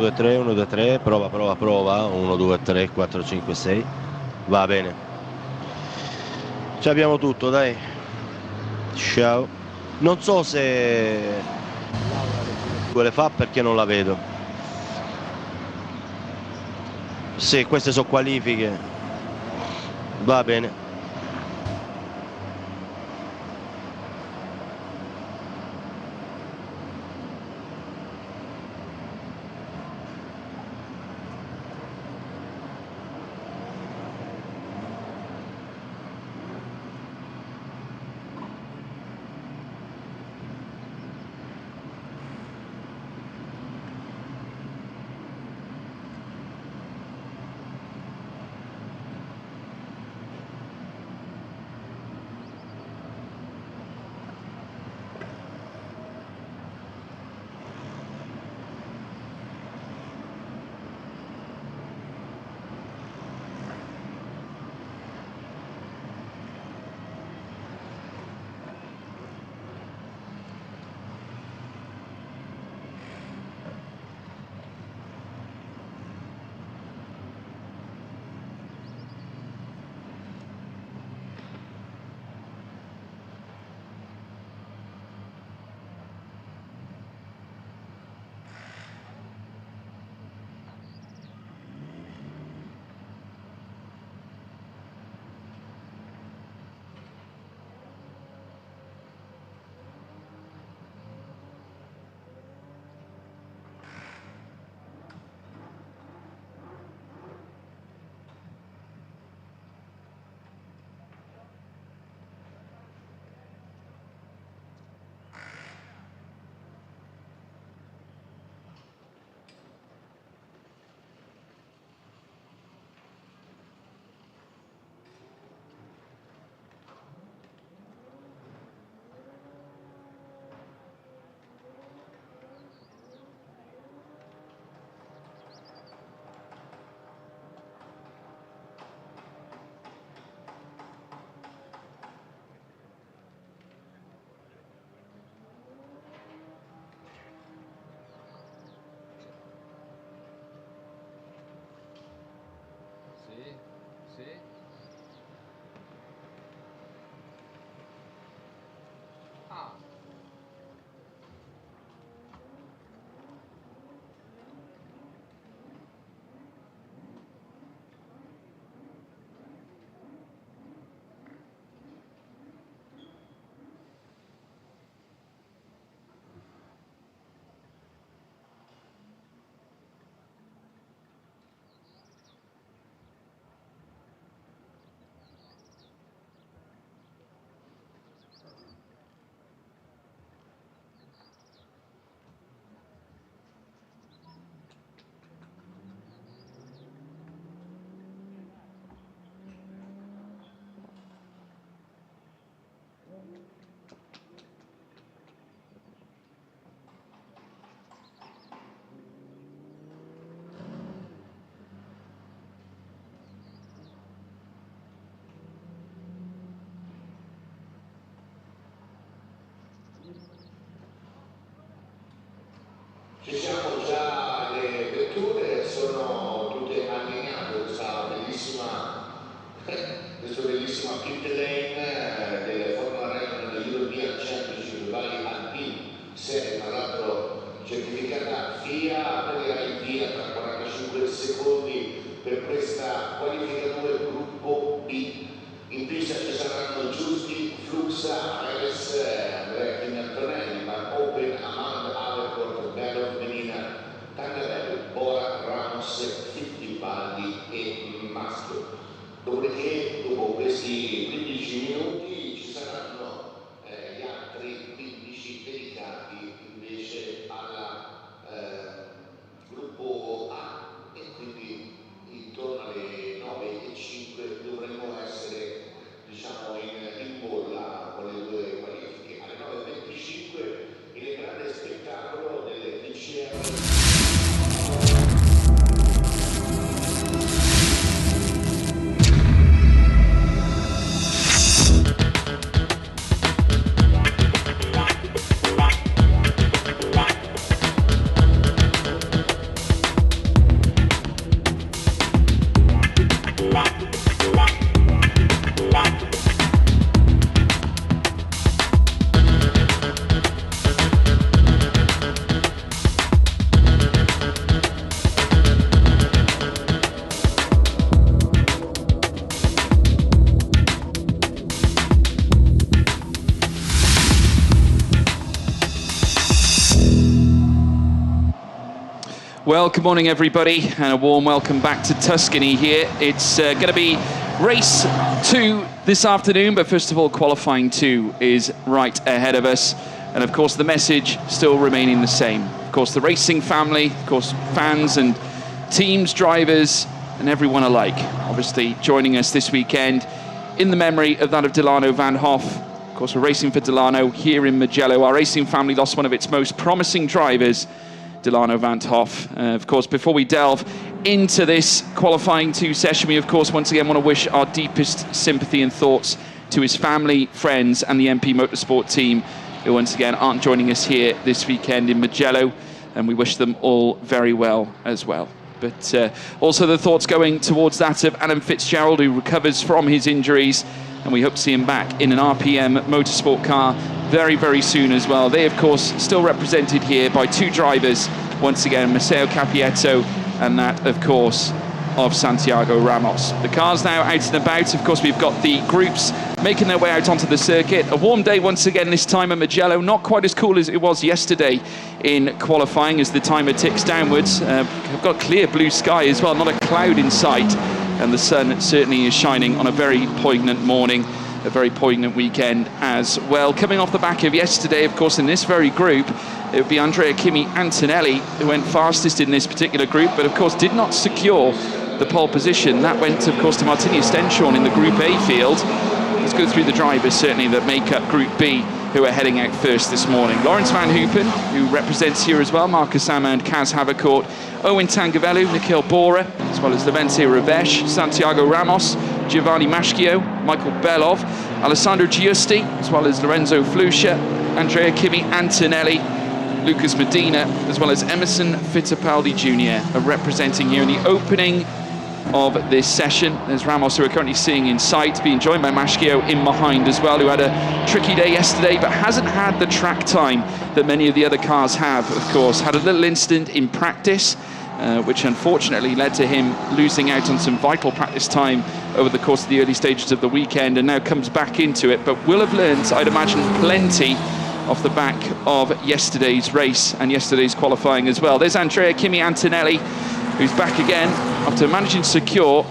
2, 3, 1, 2, 3, prova, prova, prova, 1, 2, 3, 4, 5, 6, va bene. Ci abbiamo tutto, dai. Ciao. Non so se Laura le 2 le fa perché non la vedo. Sì, queste sono qualifiche. Va bene. Sì, sì. Ah, Ci siamo già, le vetture sono tutte allineate, questa bellissima pit lane delle Formula Renault nella European Championship, i vari Alpine, serie tra l'altro certificata FIA, aprirà in via tra 45 secondi per questa qualifica 2 gruppo B. In pista ci saranno Giusti, Fluxa, Reves, Andrea Antonelli, ma Open, Amanda, Avercourt, Bello, Menina, Tangarello, Bora, Ramos, Fittipaldi e Maschio. Dopodiché, dopo questi 15 minuti, ci saranno gli altri 15 dedicati invece al gruppo A e quindi intorno alle 9 Well, good morning, everybody, and a warm welcome back to Tuscany here. It's going to be race 2 this afternoon, but first of all, qualifying 2 is right ahead of us. And of course, the message still remaining the same. Of course, the racing family, of course, fans and teams, drivers, and everyone alike, obviously joining us this weekend in the memory of that of Delano Van Hoff. Of course, we're racing for Delano here in Mugello. Our racing family lost one of its most promising drivers, Delano Van Hoff. Of course, before we delve into this qualifying 2 session, we of course once again want to wish our deepest sympathy and thoughts to his family, friends, and the MP Motorsport team, who once again aren't joining us here this weekend in Mugello, and we wish them all very well as well. But also the thoughts going towards that of Adam Fitzgerald, who recovers from his injuries, and we hope to see him back in an RPM Motorsport car very, very soon as well. They, of course, still represented here by 2 drivers, once again, Maceo Capietto and that, of course, of Santiago Ramos. The car's now out and about. Of course, we've got the groups making their way out onto the circuit. A warm day once again, this time at Mugello. Not quite as cool as it was yesterday in qualifying as the timer ticks downwards. We've got clear blue sky as well, not a cloud in sight. And the sun certainly is shining on a very poignant morning, a very poignant weekend as well. Coming off the back of yesterday, of course, in this very group, it would be Andrea Kimi Antonelli who went fastest in this particular group, but of course did not secure the pole position. That went, of course, to Martini Stenshorn in the Group A field. Let's go through the drivers, certainly, that make up Group B, who are heading out first this morning. Lawrence Van Hoopen, who represents here as well, Marcus Sama and Kaz Havercourt, Owen Tangavellu, Nikhil Bora, as well as Levente Ravesh, Santiago Ramos, Giovanni Maschio, Michael Belov, Alessandro Giusti, as well as Lorenzo Fluscia, Andrea Kimi Antonelli, Lucas Medina, as well as Emerson Fittipaldi Jr. are representing here in the opening of this session. There's Ramos, who are currently seeing in sight, being joined by Maschio in behind as well, who had a tricky day yesterday, but hasn't had the track time that many of the other cars have, of course. Had a little incident in practice, which unfortunately led to him losing out on some vital practice time over the course of the early stages of the weekend, and now comes back into it, but will have learned, I'd imagine, plenty off the back of yesterday's race and yesterday's qualifying as well. There's Andrea Kimi Antonelli, who's back again after managing to secure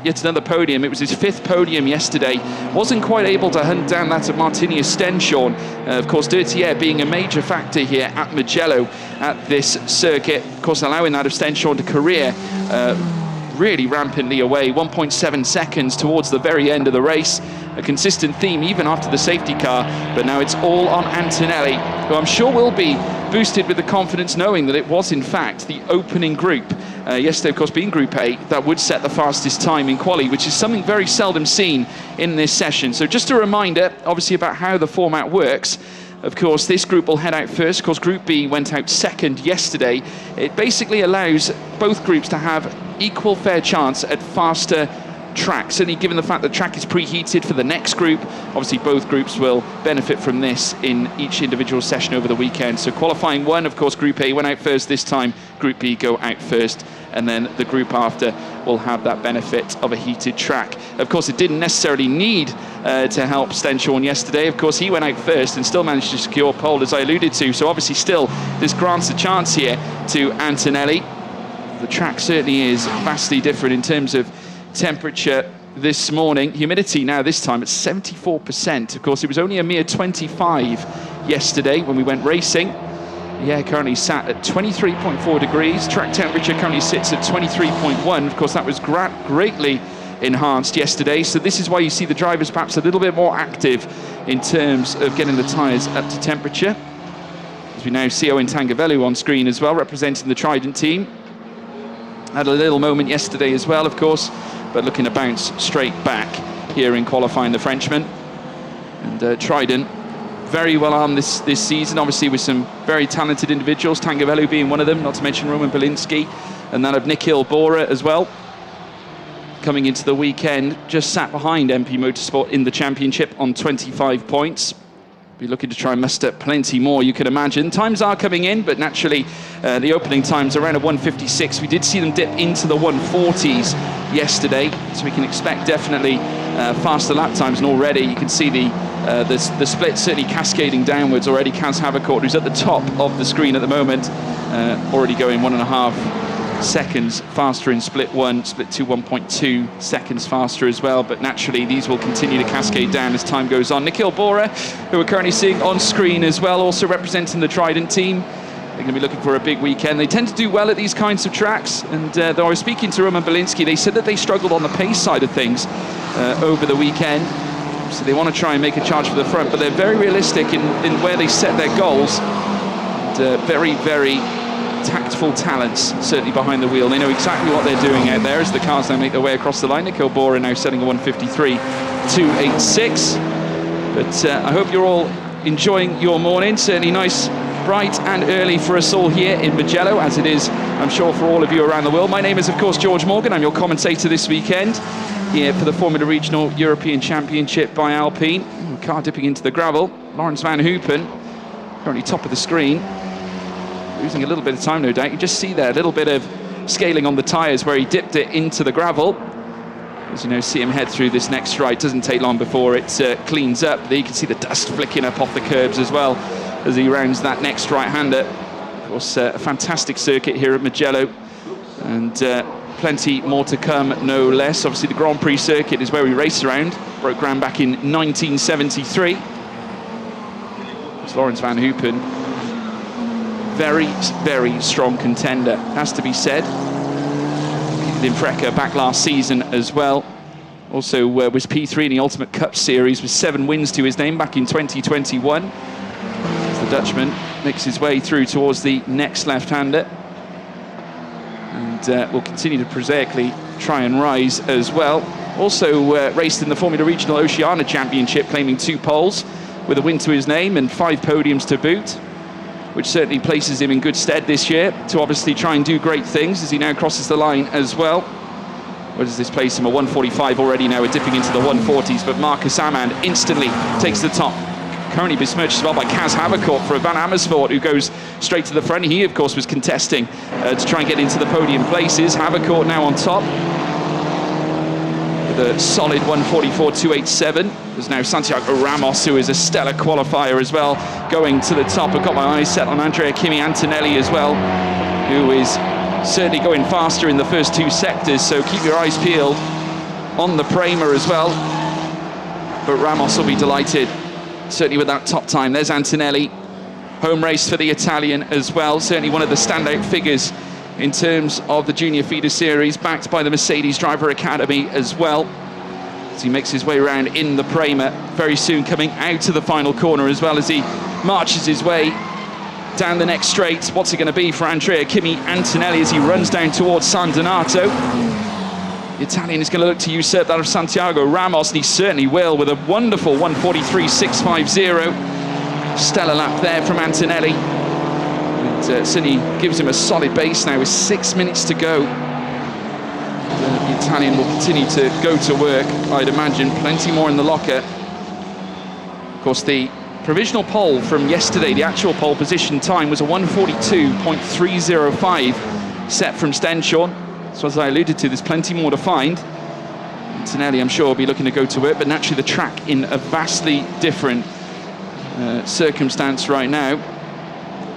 yet another podium. It was his 5th podium yesterday. Wasn't quite able to hunt down that of Martini Stenshorn. Of course, dirty air being a major factor here at Mugello at this circuit. Of course, allowing that of Stenshorn to career really rampantly away. 1.7 seconds towards the very end of the race. A consistent theme even after the safety car, but now it's all on Antonelli, who I'm sure will be boosted with the confidence knowing that it was in fact the opening group, yesterday of course being Group A, that would set the fastest time in quali, which is something very seldom seen in this session. So just a reminder, obviously, about how the format works. Of course, this group will head out first. Of course, Group B went out second yesterday. It basically allows both groups to have equal fair chance at faster track, certainly given the fact that track is preheated for the next group. Obviously both groups will benefit from this in each individual session over the weekend. So qualifying 1, of course, Group A went out first this time. Group B go out first, and then the group after will have that benefit of a heated track. Of course, it didn't necessarily need to help Stenshorn yesterday. Of course, he went out first and still managed to secure pole, as I alluded to. So obviously still this grants a chance here to Antonelli. The track certainly is vastly different in terms of temperature this morning. Humidity now this time at 74%. Of course, it was only a mere 25 yesterday when we went racing. The air currently sat at 23.4 degrees. Track temperature currently sits at 23.1. Of course, that was greatly enhanced yesterday. So this is why you see the drivers perhaps a little bit more active in terms of getting the tyres up to temperature. As we now see Owen Tangavellu on screen as well, representing the Trident team. Had a little moment yesterday as well, of course, but looking to bounce straight back here in qualifying, the Frenchman. And Trident, very well armed this season, obviously with some very talented individuals, Tangavellu being one of them, not to mention Roman Belinsky, and that of Nikhil Bora as well. Coming into the weekend, just sat behind MP Motorsport in the championship on 25 points. Be looking to try and muster plenty more, you can imagine. Times are coming in, but naturally the opening times around a 1:56. We did see them dip into the 1:40s yesterday, so we can expect definitely faster lap times. And already you can see the split certainly cascading downwards already. Kaz Havercourt, who's at the top of the screen at the moment, already going 1.5 seconds faster in split 1, split 2 1.2 seconds faster as well, but naturally these will continue to cascade down as time goes on. Mugello Circuit, who we're currently seeing on screen as well, also representing the Trident team. They're going to be looking for a big weekend. They tend to do well at these kinds of tracks, and though I was speaking to Roman Belinsky, they said that they struggled on the pace side of things over the weekend, so they want to try and make a charge for the front, but they're very realistic in where they set their goals, and very, very tactful talents, certainly behind the wheel. They know exactly what they're doing out there as the cars now make their way across the line. Mugello Circuit now setting a 1:53.286. But I hope you're all enjoying your morning. Certainly nice, bright and early for us all here in Mugello, as it is, I'm sure, for all of you around the world. My name is, of course, George Morgan. I'm your commentator this weekend here for the Formula Regional European Championship by Alpine. Car dipping into the gravel. Laurens van Hoopen, currently top of the screen. Losing a little bit of time, no doubt. You just see there a little bit of scaling on the tyres where he dipped it into the gravel. As you know, see him head through this next stride. Doesn't take long before it cleans up. There you can see the dust flicking up off the curbs as well as he rounds that next right-hander. Of course, a fantastic circuit here at Mugello, and plenty more to come, no less. Obviously, the Grand Prix circuit is where we race around. Broke ground back in 1973. It's Laurens van Hoopen. Very, very strong contender, has to be said. In Freca back last season as well. Also was P3 in the Ultimate Cup Series with 7 wins to his name back in 2021. As the Dutchman makes his way through towards the next left-hander. And will continue to prosaically try and rise as well. Also raced in the Formula Regional Oceania Championship, claiming 2 poles with a win to his name and 5 podiums to boot, which certainly places him in good stead this year to obviously try and do great things as he now crosses the line as well. Where does this place him? A 1:45 already now, we're dipping into the 1:40s, but Marcus Amand instantly takes the top. Currently besmirched as well by Kaz Havercourt for Van Amersfoort, who goes straight to the front. He, of course, was contesting to try and get into the podium places. Havercourt now on top with a solid 1:44.287. There's now Santiago Ramos, who is a stellar qualifier as well, going to the top. I've got my eyes set on Andrea Kimi Antonelli as well, who is certainly going faster in the first 2 sectors, so keep your eyes peeled on the Prema as well. But Ramos will be delighted, certainly with that top time. There's Antonelli, home race for the Italian as well, certainly one of the standout figures in terms of the Junior Feeder Series, backed by the Mercedes Driver Academy as well, as he makes his way around in the Prema, very soon coming out to the final corner as well as he marches his way down the next straight. What's it going to be for Andrea Kimi Antonelli as he runs down towards San Donato? The Italian is going to look to usurp that of Santiago Ramos, and he certainly will, with a wonderful 1:43.650. Stellar lap there from Antonelli. And certainly gives him a solid base now with 6 minutes to go. The Italian will continue to go to work, I'd imagine. Plenty more in the locker. Of course, the provisional pole from yesterday, the actual pole position time, was a 1:42.305 set from Stenshorn. So as I alluded to, there's plenty more to find. Antonelli, I'm sure, will be looking to go to work, but naturally the track in a vastly different circumstance right now.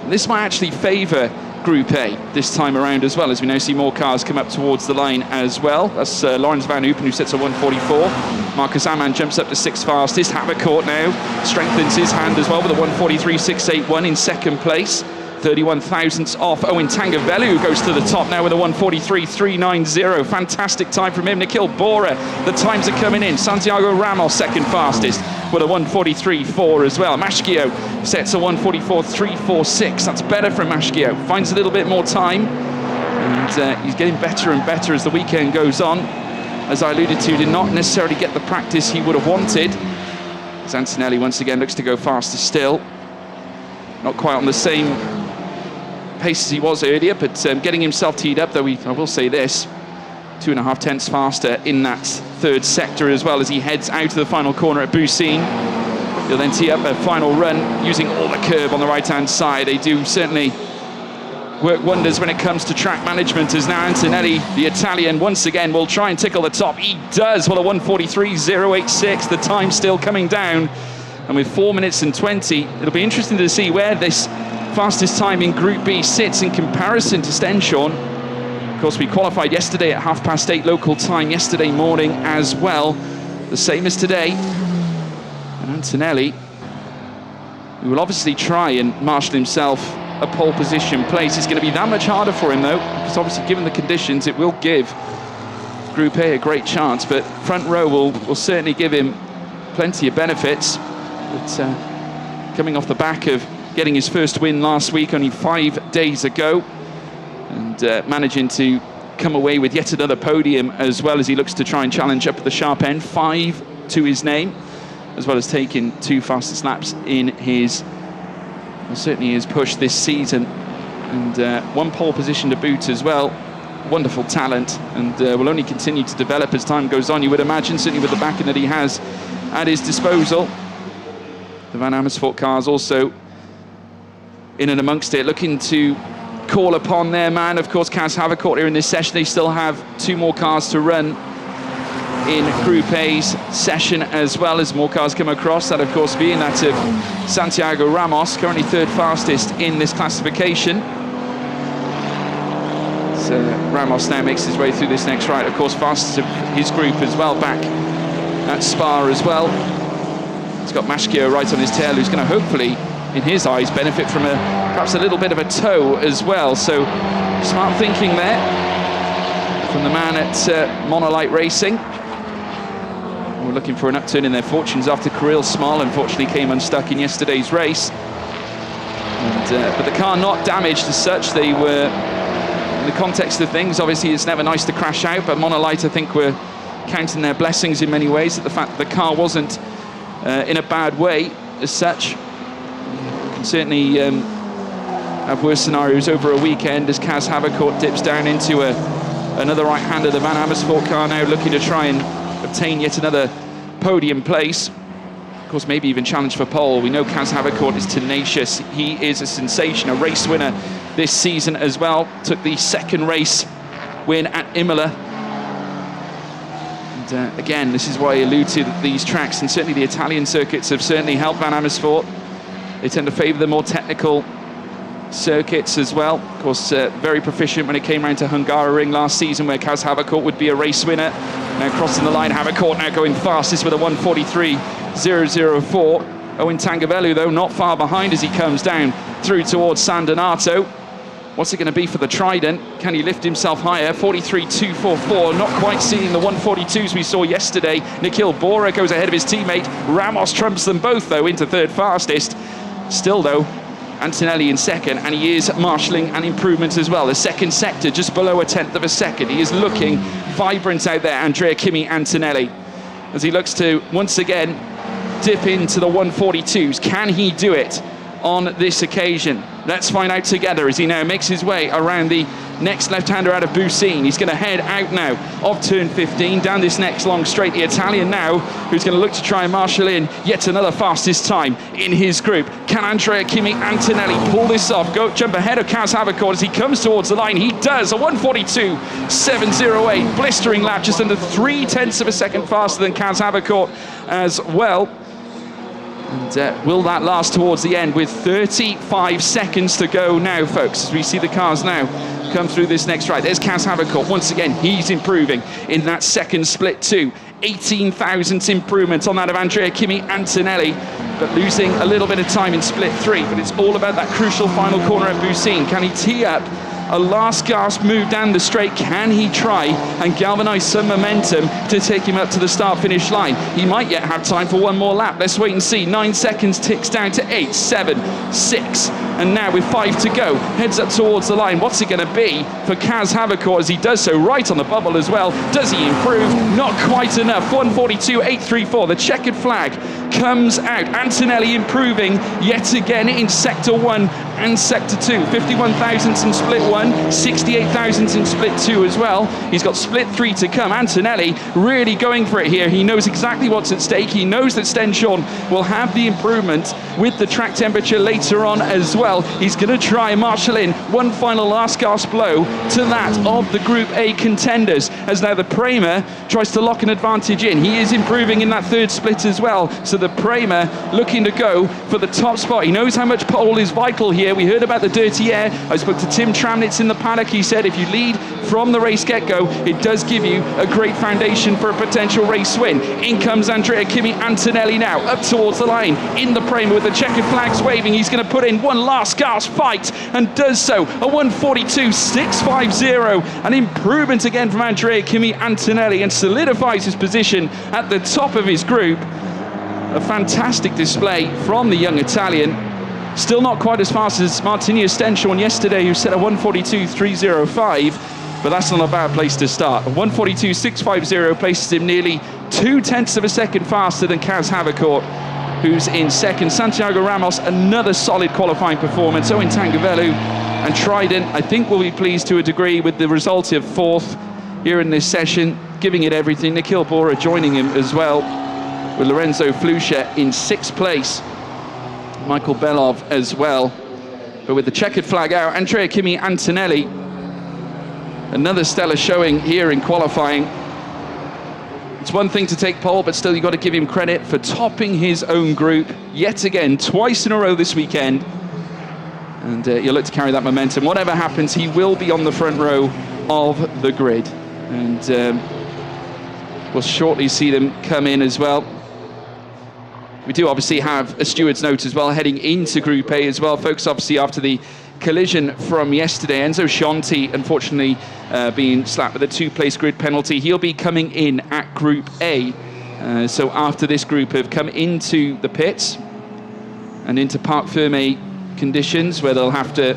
And this might actually favour Group A this time around as well, as we now see more cars come up towards the line as well. That's Laurens van Hoopen, who sets a 1:44. Marcus Amand jumps up to 6th fastest. Havercourt now strengthens his hand as well with a 1:43.681 in 2nd place. 31 thousandths off Owen Tangavelli, who goes to the top now with a 1:43.390. Fantastic time from him. Mugello Circuit, the times are coming in. Santiago Ramos, 2nd fastest, with a 1:43.4 as well. Maschio sets a 1:44.346. That's better from Maschio. Finds a little bit more time, and he's getting better and better as the weekend goes on. As I alluded to, did not necessarily get the practice he would have wanted. As Antonelli once again looks to go faster still. Not quite on the same pace as he was earlier, but getting himself teed up, though I will say this, 2.5 tenths faster in that 3rd sector as well as he heads out to the final corner at Bucine. He'll then tee up a final run using all the curb on the right-hand side. They do certainly work wonders when it comes to track management, as now Antonelli, the Italian, once again will try and tickle the top. He does, well, a 1:43.086, the time still coming down. And with 4 minutes and 20, it'll be interesting to see where this fastest time in Group B sits in comparison to Stenshorn. Of course, we qualified yesterday at 8:30 local time, yesterday morning as well, the same as today. And Antonelli, who will obviously try and marshal himself a pole position place. It's going to be that much harder for him, though, because obviously, given the conditions, it will give Group A a great chance, but front row will certainly give him plenty of benefits. But coming off the back of getting his first win last week, only 5 days ago, and managing to come away with yet another podium, as well as he looks to try and challenge up at the sharp end, 5 to his name, as well as taking 2 fastest laps in his, well, certainly his push this season, and 1 pole position to boot as well. Wonderful talent, and will only continue to develop as time goes on, you would imagine, certainly with the backing that he has at his disposal. The Van Amersfoort cars also in and amongst it, looking to call upon their man, of course, Kaz Havercourt here in this session. They still have 2 more cars to run in Group A's session, as well as more cars come across. That, of course, being that of Santiago Ramos, currently 3rd fastest in this classification. So Ramos now makes his way through this next right, of course, fastest of his group as well, back at Spa as well. He's got Maschio right on his tail, who's going to hopefully, in his eyes, benefit from perhaps a little bit of a tow as well. So smart thinking there from the man at Monolight Racing. We're looking for an upturn in their fortunes after Kirill Small unfortunately came unstuck in yesterday's race. And, but the car not damaged as such. They were, in the context of things, obviously it's never nice to crash out, but Monolight, I think, were counting their blessings in many ways at the fact that the car wasn't in a bad way as such. You can certainly have worse scenarios over a weekend as Kaz Havercourt dips down into another right-hander. The Van Amersfoort car now looking to try and obtain yet another podium place. Of course, maybe even challenge for pole. We know Kaz Havercourt is tenacious. He is a sensation, a race winner this season as well. Took the 2nd race win at Imola. And again, this is why I allude to these tracks, and certainly the Italian circuits have certainly helped Van Amersfoort. They tend to favour the more technical circuits as well. Of course, very proficient when it came round to Hungaroring last season, where Kaz Havercourt would be a race winner. Now crossing the line, Havercourt now going fastest with a 1:43.004. Owen Tangavellu, though, not far behind as he comes down through towards San Donato. What's it going to be for the Trident? Can he lift himself higher? 43.244, not quite seeing the 142s we saw yesterday. Nikhil Bora goes ahead of his teammate. Ramos trumps them both, though, into 3rd fastest. Still, though, Antonelli in 2nd, and he is marshalling an improvement as well. The 2nd sector, just below 1/10 of a second. He is looking vibrant out there, Andrea Kimi Antonelli, as he looks to, once again, dip into the 142s. Can he do it on this occasion? Let's find out together as he now makes his way around the next left-hander out of Bucine. He's going to head out now of turn 15, down this next long straight. The Italian now, who's going to look to try and marshal in yet another fastest time in his group. Can Andrea Kimi Antonelli pull this off? Jump ahead of Kaz Havercourt as he comes towards the line. He does, a 1:42.708. Blistering lap, just under 0.3 of a second faster than Kaz Havercourt as well. And will that last towards the end with 35 seconds to go now, folks, as we see the cars now come through this next right. There's Kaz Havercourt. Once again, he's improving in that 2nd split too. 18 thousandths improvement on that of Andrea Kimi Antonelli, but losing a little bit of time in split 3. But it's all about that crucial final corner at Bucine. Can he tee up a last gasp move down the straight? Can he try and galvanise some momentum to take him up to the start-finish line? He might yet have time for 1 more lap. Let's wait and see. 9 seconds ticks down to 8, 7, 6, and now with 5 to go, heads up towards the line. What's it going to be for Kaz Havercourt as he does so right on the bubble as well? Does he improve? Not quite enough. 1:42.834. The checkered flag comes out. Antonelli improving yet again in Sector 1 and Sector 2. 51 thousandths in Split 1, 68 thousandths in Split 2 as well. He's got Split 3 to come. Antonelli really going for it here. He knows exactly what's at stake. He knows that Stenshorn will have the improvement with the track temperature later on as well. He's going to try and marshal in one final last gasp blow to that of the Group A contenders, as now the Prema tries to lock an advantage in. He is improving in that 3rd split as well, so the Prema looking to go for the top spot. He knows how much pole is vital here here. We heard about the dirty air. I spoke to Tim Tramnitz in the paddock. He said if you lead from the race get-go, it does give you a great foundation for a potential race win. In comes Andrea Kimi Antonelli now, up towards the line, in the Prema with the checkered flags waving. He's going to put in one last gasp fight, and does so. A 1:42.650, an improvement again from Andrea Kimi Antonelli, and solidifies his position at the top of his group. A fantastic display from the young Italian. Still not quite as fast as Martinia Stenshorn yesterday, who set a 1:42.305, but that's not a bad place to start. A 1:42.650 places him nearly 0.2 of a second faster than Kaz Havercourt, who's in second. Santiago Ramos, another solid qualifying performance. Owen Tangavelu and Trident, I think, will be pleased to a degree with the result of fourth here in this session, giving it everything. Nikhil Bora joining him as well, with Lorenzo Flusha in sixth place. Michael Belov as well. But with the checkered flag out, Andrea Kimi Antonelli, another stellar showing here in qualifying. It's one thing to take pole, but still you've got to give him credit for topping his own group yet again, twice in a row this weekend. And you'll look to carry that momentum. Whatever happens, he will be on the front row of the grid. And we'll shortly see them come in as well. We do obviously have a steward's note as well heading into Group A as well. Folks, obviously after the collision from yesterday, Enzo Scianti unfortunately being slapped with a 2-place grid penalty. He'll be coming in at Group A. So after this group have come into the pits and into parc fermé conditions, where they'll have to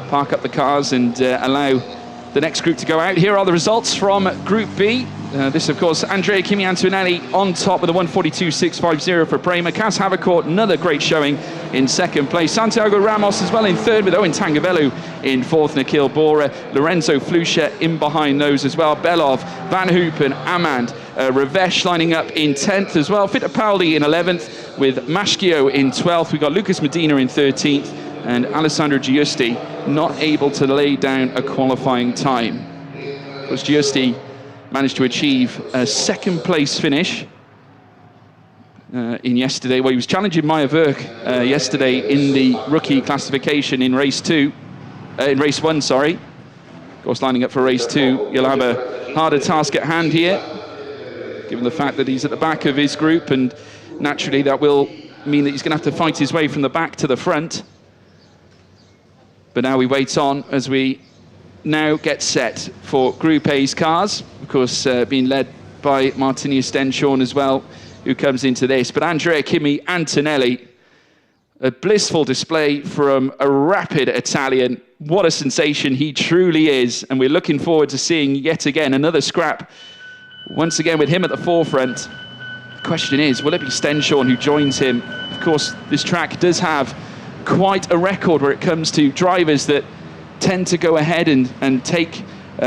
park up the cars and allow the next group to go out. Here are the results from Group B. This, of course, Andrea Kimi Antonelli on top with a 1:42.650 for Prema. Kaz Havercourt, another great showing in second place. Santiago Ramos as well in third, with Owen Tangavelu in fourth. Nikhil Bora, Lorenzo Flusha in behind those as well. Belov, Van Hoopen, Amand, Ravesh lining up in 10th as well. Fittipaldi in 11th, with Maschio in 12th. We've got Lucas Medina in 13th, and Alessandro Giusti not able to lay down a qualifying time. Of course, Giusti managed to achieve a second place finish in yesterday. Well, he was challenging Maya Verk yesterday in the rookie classification in race one, sorry. Of course, lining up for race 2, you'll have a harder task at hand here, given the fact that he's at the back of his group, and naturally that will mean that he's going to have to fight his way from the back to the front. But now we wait on as we now get set for Group A's cars. Of course, being led by Martinia Stenshorn as well, who comes into this. But Andrea Kimi Antonelli, a blissful display from a rapid Italian. What a sensation he truly is. And we're looking forward to seeing yet again another scrap, once again with him at the forefront. The question is, will it be Stenshorn who joins him? Of course, this track does have quite a record where it comes to drivers that tend to go ahead and take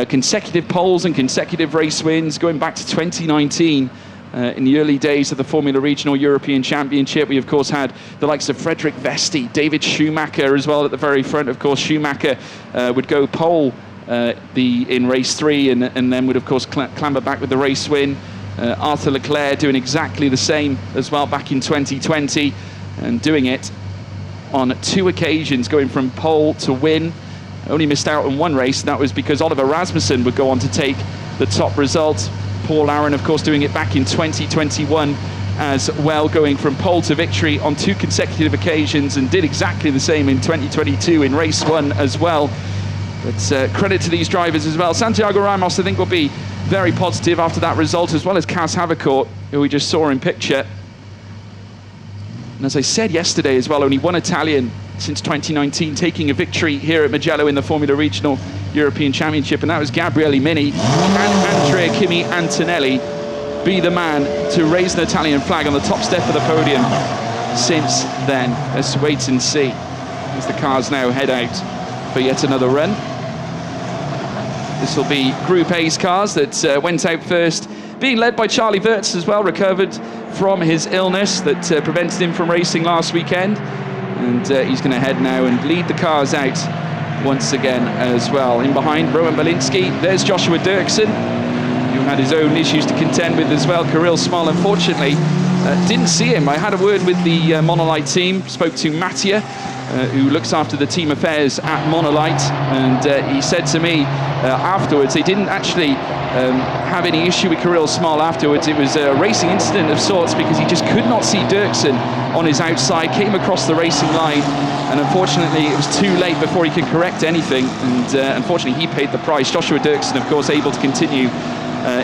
consecutive poles and consecutive race wins, going back to 2019 in the early days of the Formula Regional European Championship. We, of course, had the likes of Frederick Vesti, David Schumacher as well at the very front. Of course, Schumacher would go pole in race 3 and then would, of course, clamber back with the race win. Arthur Leclerc doing exactly the same as well back in 2020, and doing it on 2 occasions, going from pole to win. Only missed out on one race, and that was because Oliver Rasmussen would go on to take the top result. Paul Aaron, of course, doing it back in 2021 as well, going from pole to victory on 2 consecutive occasions, and did exactly the same in 2022 in race 1 as well. But credit to these drivers as well. Santiago Ramos, I think, will be very positive after that result, as well as Kaz Havercourt, who we just saw in picture. And as I said yesterday as well, only one Italian since 2019 taking a victory here at Mugello in the Formula Regional European Championship, and that was Gabriele Mini. Can Andrea Kimi Antonelli be the man to raise an Italian flag on the top step of the podium since then? Let's wait and see as the cars now head out for yet another run. This will be Group A's cars that went out first, being led by Charlie Wirtz as well, recovered from his illness that prevented him from racing last weekend. And he's going to head now and lead the cars out once again as well. In behind, Roman Belinsky. There's Joshua Dirksen, who had his own issues to contend with as well. Kirill Smol, unfortunately, didn't see him. I had a word with the Monolite team, spoke to Mattia, who looks after the team affairs at Monolite, and he said to me afterwards they didn't actually have any issue with Kirill Smol afterwards. It was a racing incident of sorts because he just could not see Dirksen on his outside, came across the racing line, and unfortunately it was too late before he could correct anything, and unfortunately he paid the price. Joshua Dirksen, of course, able to continue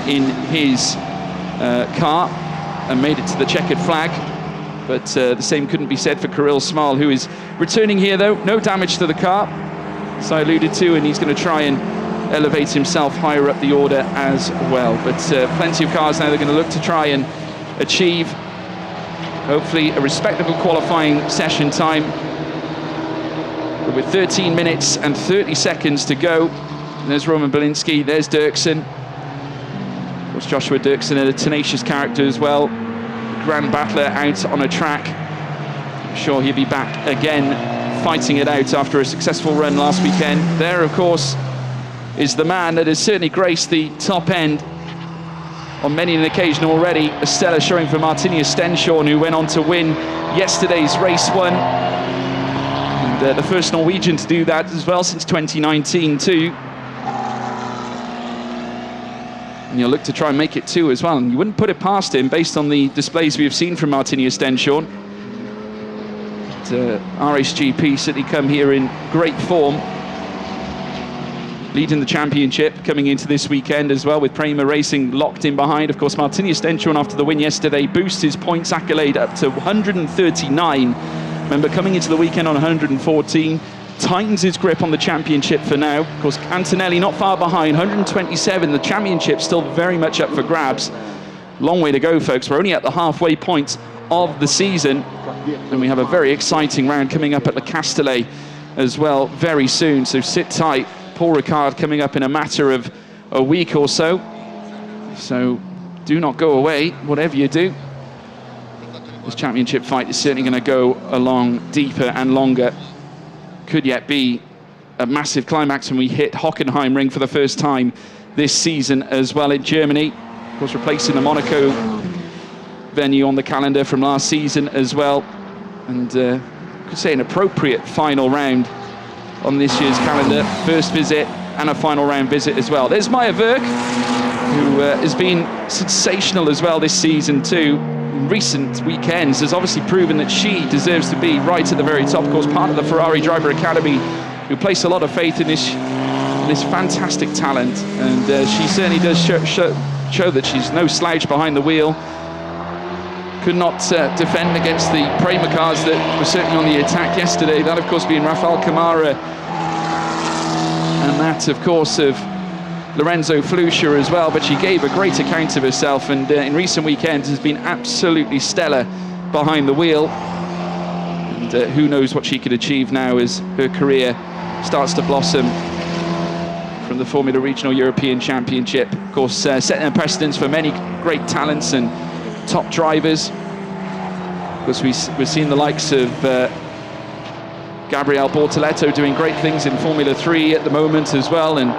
in his car and made it to the checkered flag. But the same couldn't be said for Kirill Smol, who is returning here, though. No damage to the car, as I alluded to, and he's going to try and elevate himself higher up the order as well. But plenty of cars now they're going to look to try and achieve, hopefully, a respectable qualifying session time. But with 13 minutes and 30 seconds to go, there's Roman Belinsky, there's Dirksen. Of course, Joshua Dirksen, a tenacious character as well. Grand battler out on a track. I'm sure he'll be back again fighting it out after a successful run last weekend. There, of course, is the man that has certainly graced the top end on many an occasion already. A stellar showing for Martinius Stenshorn, who went on to win yesterday's race 1. And the first Norwegian to do that as well since 2019 too. And you'll look to try and make it 2 as well. And you wouldn't put it past him based on the displays we have seen from Martinius Stenshorn. RSGP certainly come here in great form, leading the championship coming into this weekend as well, with Prema Racing locked in behind. Of course, Martinius Stenshorn, after the win yesterday, boosts his points accolade up to 139. Remember, coming into the weekend on 114. Tightens his grip on the championship for now. Of course, Antonelli not far behind, 127. The championship still very much up for grabs. Long way to go, folks. We're only at the halfway point of the season, and we have a very exciting round coming up at Le Castellet as well very soon. So sit tight. Paul Ricard coming up in a matter of a week or so. So do not go away, whatever you do. This championship fight is certainly going to go along deeper and longer. Could yet be a massive climax when we hit Hockenheimring for the first time this season as well in Germany. Of course, replacing the Monaco venue on the calendar from last season as well. And could say an appropriate final round on this year's calendar. First visit and a final round visit as well. There's Maya Verk, who has been sensational as well this season too. In recent weekends has obviously proven that she deserves to be right at the very top. Of course, part of the Ferrari Driver Academy, who place a lot of faith in this fantastic talent, and she certainly does show that she's no slouch behind the wheel. Could not defend against the Prema cars that were certainly on the attack yesterday. That, of course, being Rafael Camara, and that, of course, of Lorenzo Fluscher as well, but she gave a great account of herself, and in recent weekends has been absolutely stellar behind the wheel. And who knows what she could achieve now as her career starts to blossom from the Formula Regional European Championship. Of course, setting a precedence for many great talents and top drivers. Of course, we're seeing the likes of Gabriele Bortoletto doing great things in Formula 3 at the moment as well, and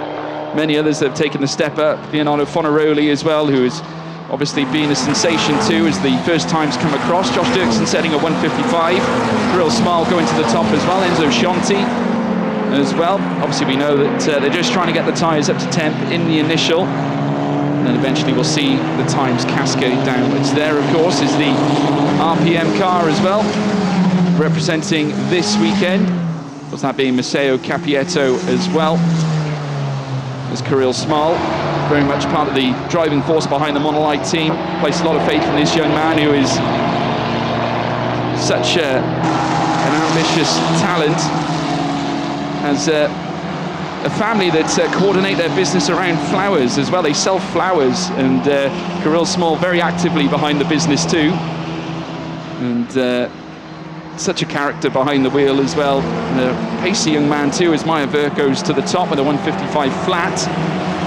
many others that have taken the step up. Leonardo Fornaroli as well, who has obviously been a sensation too as the first time's come across. Josh Dirksen setting a 155. Kirill Smol going to the top as well. Enzo Scionti as well. Obviously we know that they're just trying to get the tyres up to temp in the initial, and then eventually we'll see the times cascade downwards. There, of course, is the RPM car as well, representing this weekend. Was that being Matteo Capietto as well as Kirill Smol, very much part of the driving force behind the Monolite team. Place a lot of faith in this young man, who is such an ambitious talent. Has a family that coordinate their business around flowers as well. They sell flowers, and Kirill Smol very actively behind the business too. And such a character behind the wheel as well. And a pacey young man too, as Maya Verk goes to the top with a 155 flat,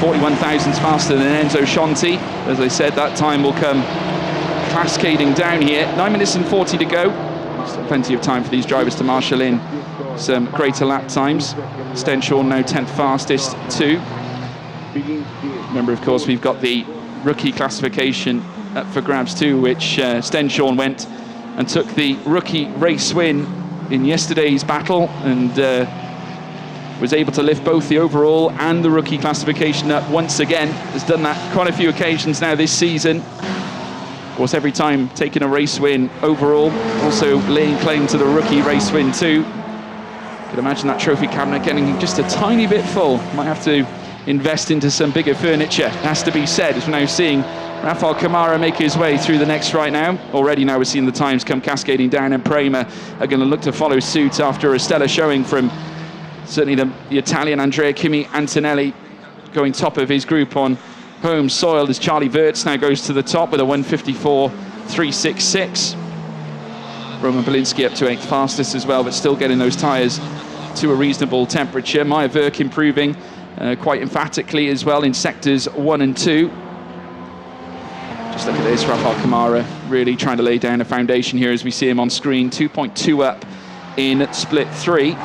41 thousandths faster than Enzo Scionti. As I said, that time will come cascading down here. 9 minutes and 40 to go. Still plenty of time for these drivers to marshal in some greater lap times. Stenshorn now 10th fastest too. Remember, of course, we've got the rookie classification up for grabs too, which Stenshorn went and took the rookie race win in yesterday's battle and was able to lift both the overall and the rookie classification up once again. Has done that quite a few occasions now this season. Of course, every time taking a race win overall, also laying claim to the rookie race win too. Could imagine that trophy cabinet getting just a tiny bit full. Might have to invest into some bigger furniture, has to be said, as we're now seeing Rafael Camara make his way through the next right now. Already now we're seeing the times come cascading down, and Prema are going to look to follow suit after a stellar showing from certainly the Italian Andrea Kimi Antonelli, going top of his group on home soil, as Charlie Wirtz now goes to the top with a 1:54.366. Roman Belinsky up to 8th fastest as well, but still getting those tyres to a reasonable temperature. Maya Wirk improving quite emphatically as well in sectors 1 and 2. Just look at this, Rafael Camara really trying to lay down a foundation here as we see him on screen. 2.2 up in split 3.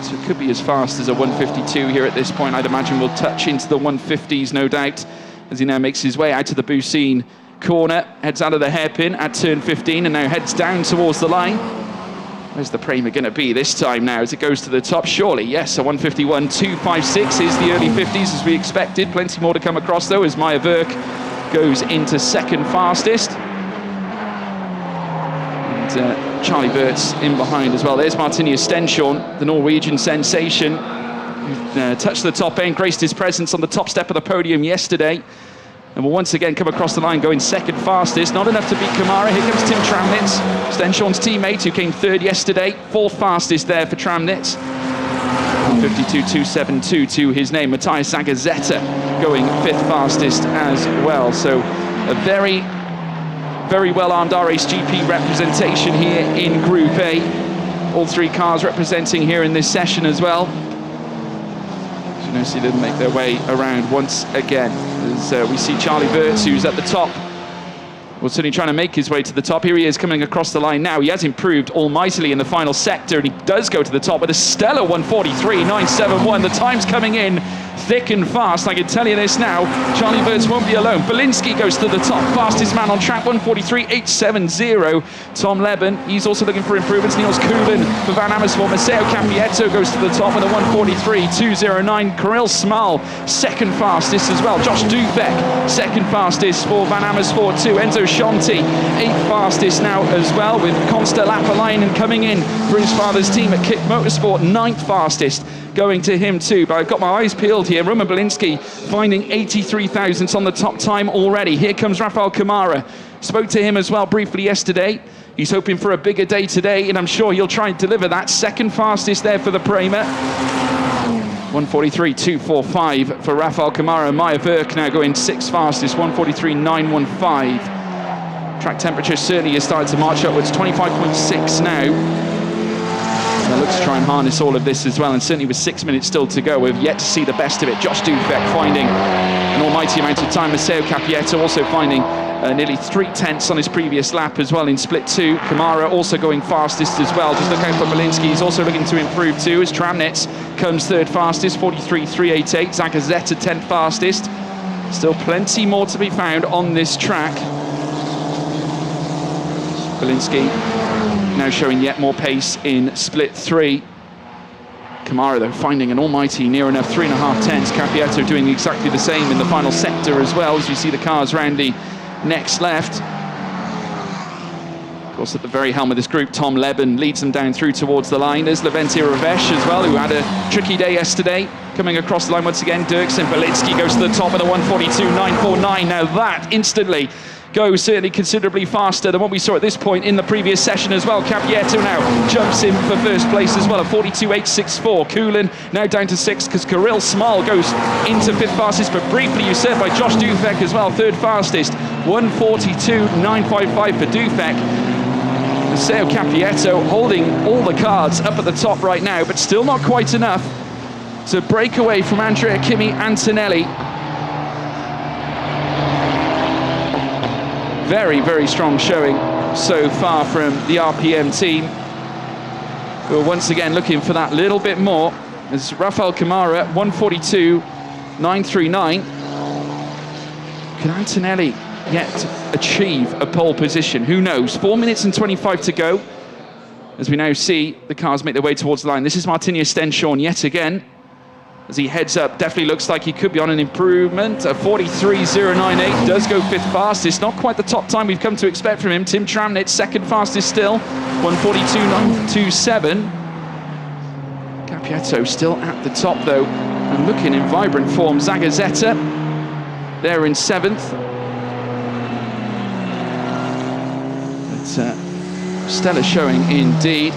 So it could be as fast as a 1:52 here at this point. I'd imagine we'll touch into the 150s, no doubt, as he now makes his way out to the Boussine corner, heads out of the hairpin at turn 15 and now heads down towards the line. Where's the Prema going to be this time now as it goes to the top? Surely, yes, a 1:51.256 is the early 50s as we expected. Plenty more to come across though as Maya Wirk goes into second fastest. And Charlie Wirtz in behind as well. There's Martinius Stenshorn, the Norwegian sensation, who touched the top end, graced his presence on the top step of the podium yesterday, and will once again come across the line going second fastest. Not enough to beat Camara. Here comes Tim Tramnitz, Stenshorn's teammate, who came third yesterday. 4th fastest there for Tramnitz. 1:52.272 to his name. Matthias Zagazeta going 5th fastest as well. So a very well-armed RHGP representation here in Group A. All 3 cars representing here in this session as well. As you notice, they didn't make their way around once again. As we see Charlie Wirtz, who's at the top. Well, certainly trying to make his way to the top. Here he is coming across the line now. He has improved almightily in the final sector, and he does go to the top with a stellar 1:43.971. The time's coming in thick and fast. I can tell you this now, Charlie Wirtz won't be alone. Belinsky goes to the top, fastest man on track, 1:43.870. Tom Leben, he's also looking for improvements. Niels Kuhlen for Van Amersfoort. Maceo Capietto goes to the top with a 1:43.209. Kirill Smal, second fastest as well. Josh Dufek, second fastest for Van Amersfoort too. Enzo Shanti, 8th fastest now as well, with Consta Lapalainen coming in for his father's team at Kick Motorsport, 9th fastest. Going to him too, but I've got my eyes peeled here. Roman Belinsky finding 83 thousandths on the top time already. Here comes Rafael Camara. Spoke to him as well briefly yesterday. He's hoping for a bigger day today, and I'm sure he'll try and deliver that. Second fastest there for the Prema. 1:43.245 for Rafael Camara. Maya Wirk now going 6th fastest, 1:43.915. Track temperature certainly is starting to march upwards, 25.6 now. They look to try and harness all of this as well, and certainly with 6 minutes still to go, we've yet to see the best of it. Josh Dufek finding an almighty amount of time. Maceo Capietto also finding nearly 3/10 on his previous lap as well in split 2. Camara also going fastest as well. Just look out for Belinsky, he's also looking to improve too, as Tramnitz comes 3rd fastest, 43.388. Zagazeta 10th fastest. Still plenty more to be found on this track. Belinsky now showing yet more pace in split 3. Camara though finding an almighty near enough 3.5 tenths. Capietto doing exactly the same in the final sector as well, as you see the cars round the next left. Of course, at the very helm of this group, Tom Leben leads them down through towards the line. There's Leventia Ravesh as well, who had a tricky day yesterday. Coming across the line once again, Dirksen. Belinsky goes to the top with a 1:42.949. Now that instantly goes certainly considerably faster than what we saw at this point in the previous session as well. Capietto now jumps in for 1st place as well, at 42.864. Kuhlen now down to 6th because Kirill Smal goes into 5th fastest, but briefly usurped by Josh Dufek as well, 3rd fastest, 1:42.955 for Dufek. Maceo Capietto holding all the cards up at the top right now, but still not quite enough to break away from Andrea Kimi Antonelli. Very strong showing so far from the RPM team, who are once again looking for that little bit more, as Rafael Camara 1:42.939. Can Antonelli yet achieve a pole position? Who knows? 4 minutes and 25 to go. as we now see the cars make their way towards the line. This is Martinius Stenshorn yet again, as he heads up. Definitely looks like he could be on an improvement. A 43.098 does go 5th fastest. Not quite the top time we've come to expect from him. Tim Tramnitz, 2nd fastest still, 142.927. Cappietto still at the top though, and looking in vibrant form. Zagazzetta there in 7th. But stellar showing indeed.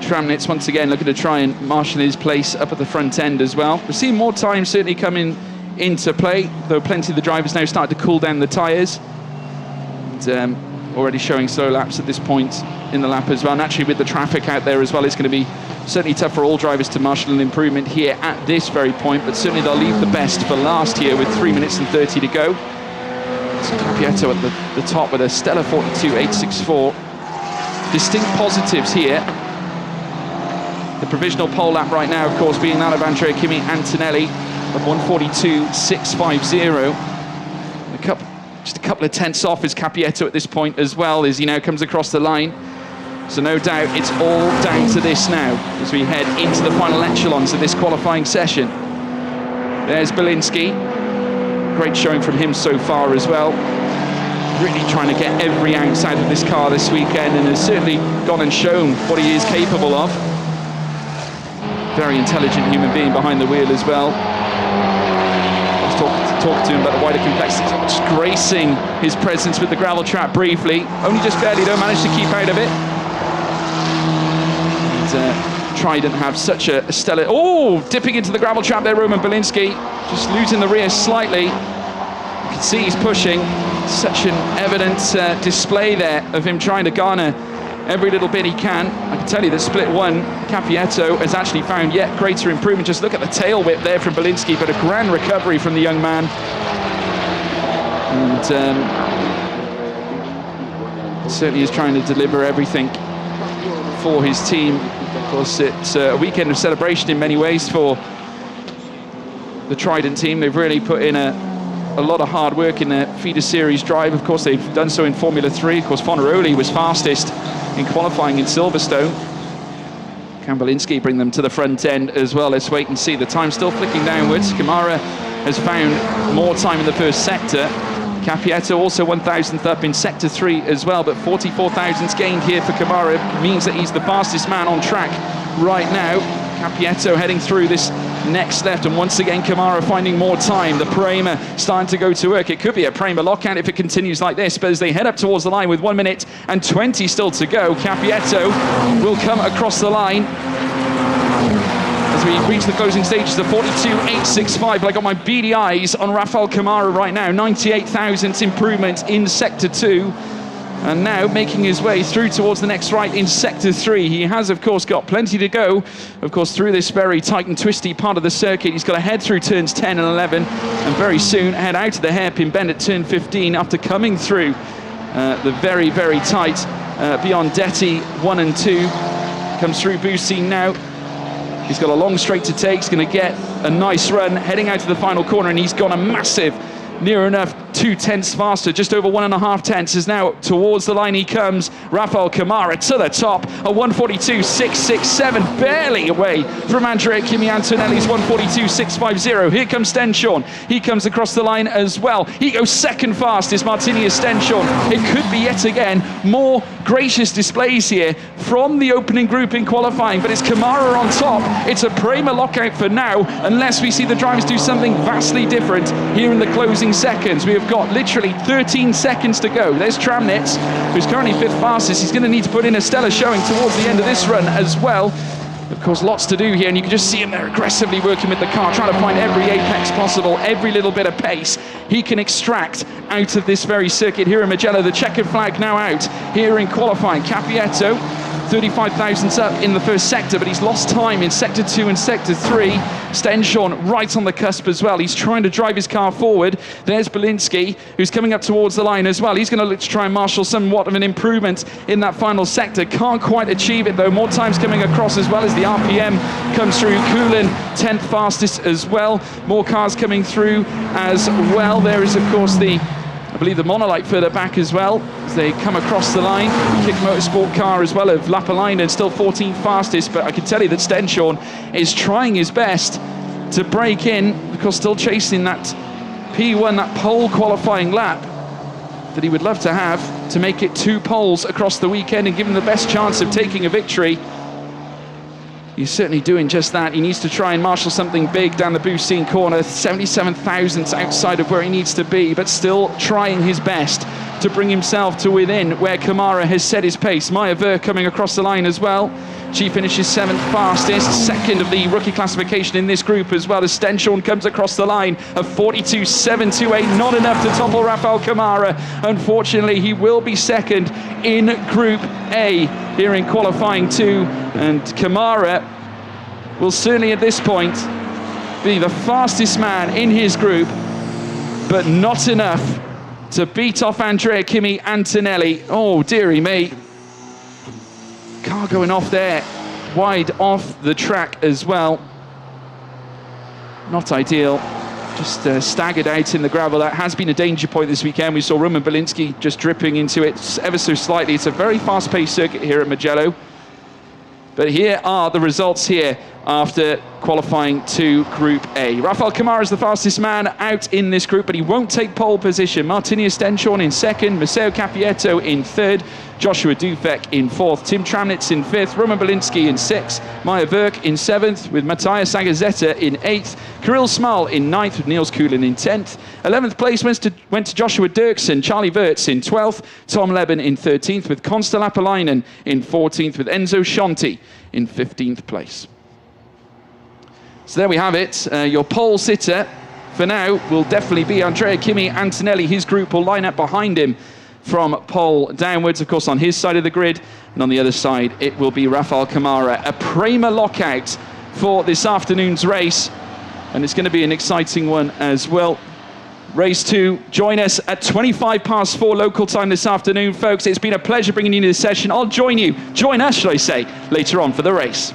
Tramnitz once again looking to try and marshal his place up at the front end as well. We're seeing more time certainly coming into play, though plenty of the drivers now starting to cool down the tyres. Already showing slow laps at this point in the lap as well. Naturally, with the traffic out there as well, it's going to be certainly tough for all drivers to marshal an improvement here at this very point, but certainly they'll leave the best for last here with 3 minutes and 30 to go. So Cappietto at the top with a stellar 42.864. Distinct positives here. The provisional pole lap right now, of course, being that of Andrea Kimi Antonelli of 142.650. Just a couple of tenths off is Cappietto at this point as well, as he now comes across the line. So no doubt it's all down to this now as we head into the final echelons of this qualifying session. There's Belinsky. Great showing from him so far as well. Really trying to get every ounce out of this car this weekend, and has certainly gone and shown what he is capable of. Very intelligent human being behind the wheel as well. Let's talk to him about the wider complexity. Just gracing his presence with the gravel trap briefly. Only just barely though managed to keep out of it. And Trident have such a stellar... Oh, dipping into the gravel trap there, Roman Belinsky. Just losing the rear slightly. You can see he's pushing. Such an evident display there of him trying to garner every little bit he can. I can tell you that split one, Cappietto has actually found yet greater improvement. Just look at the tail whip there from Belinsky, but a grand recovery from the young man. And certainly is trying to deliver everything for his team. Of course, it's a weekend of celebration in many ways for the Trident team. They've really put in a lot of hard work in their feeder series drive. Of course, they've done so in Formula 3. Of course, Fornaroli was fastest in qualifying in Silverstone. Can Belinsky bring them to the front end as well? Let's wait and see. The time still flicking downwards. Kamara has found more time in the first sector. Cappietto also 1,000th up in sector 3 as well, but 44 thousandths gained here for Kamara means that he's the fastest man on track right now. Cappietto heading through this next left, and once again Kamara finding more time. The Prema starting to go to work. It could be a Prema lockout if it continues like this, but as they head up towards the line with 1 minute and 20 still to go, Cappietto will come across the line as we reach the closing stages of 42.865. But I got my beady eyes on Rafael Kamara right now. 98 thousandths improvement in sector 2. And now making his way through towards the next right in sector 3. He has, of course, got plenty to go, of course, through this very tight and twisty part of the circuit. He's got to head through turns 10 and 11, and very soon head out of the hairpin bend at turn 15 after coming through the very, very tight Biondetti 1 and 2. Comes through Bussi now. He's got a long straight to take. He's going to get a nice run, heading out to the final corner, and he's gone a massive, near enough 2 tenths faster, just over 1.5 tenths, as now towards the line he comes. Rafael Kamara to the top, a 142.667, barely away from Andrea Kimi Antonelli's 142.650. Here comes Stenshorn. He comes across the line as well. He goes second fastest, Martinius Stenshorn. It could be yet again more gracious displays here from the opening group in qualifying, but it's Kamara on top. It's a Prema lockout for now, unless we see the drivers do something vastly different here in the closing seconds. We have got literally 13 seconds to go. There's Tramnitz, who's currently 5th fastest. He's going to need to put in a stellar showing towards the end of this run as well. Of course, lots to do here, and you can just see him there aggressively working with the car, trying to find every apex possible, every little bit of pace he can extract out of this very circuit here in Mugello. The checkered flag now out here in qualifying. Cappietto, 35 thousandths up in the first sector, but he's lost time in sector 2 and sector 3. Stenshorn right on the cusp as well. He's trying to drive his car forward. There's Belinsky, who's coming up towards the line as well. He's going to look to try and marshal somewhat of an improvement in that final sector. Can't quite achieve it though. More times coming across as well as the RPM comes through. Kulin 10th fastest as well. More cars coming through as well. There is, of course, the believe the Monolite further back as well as they come across the line. Kick Motorsport car as well of Lapalainen, still 14th fastest, but I can tell you that Stenshorn is trying his best to break in, because still chasing that P1, that pole qualifying lap that he would love to have to make it 2 poles across the weekend and give him the best chance of taking a victory. He's certainly doing just that. He needs to try and marshal something big down the Boussin corner. 77 thousandths outside of where he needs to be, but still trying his best to bring himself to within where Kamara has set his pace. Maya Ver coming across the line as well. She finishes 7th fastest, second of the rookie classification in this group as well, as Stenshorn comes across the line of 42.728, not enough to topple Rafael Kamara. Unfortunately, he will be second in Group A here in qualifying 2, and Kamara will certainly at this point be the fastest man in his group, but not enough to beat off Andrea Kimi Antonelli. Oh, dearie me. Car going off there, wide off the track as well. Not ideal. Just staggered out in the gravel. That has been a danger point this weekend. We saw Roman Belinsky just dripping into it ever so slightly. It's a very fast-paced circuit here at Mugello. But here are the results here after qualifying to Group A. Rafael Kamara is the fastest man out in this group, but he won't take pole position. Martinius Stenshorn in 2nd, Maceo Capietto in 3rd, Joshua Dufek in 4th, Tim Tramnitz in 5th, Roman Belinsky in 6th, Maya Verk in 7th, with Matthias Agazeta in 8th, Kirill Smal in 9th, with Niels Kulin in 10th. 11th place went to Joshua Dirksen, Charlie Wirtz in 12th, Tom Leben in 13th, with Konsta Lapalainen in 14th, with Enzo Scianti in 15th place. So there we have it. Your pole sitter for now will definitely be Andrea Kimi Antonelli. His group will line up behind him from pole downwards, of course, on his side of the grid. And on the other side, it will be Rafael Kamara. A Prema lockout for this afternoon's race. And it's going to be an exciting one as well. Race 2, join us at 4:25 local time this afternoon, folks. It's been a pleasure bringing you to this session. I'll join us, shall I say, later on for the race.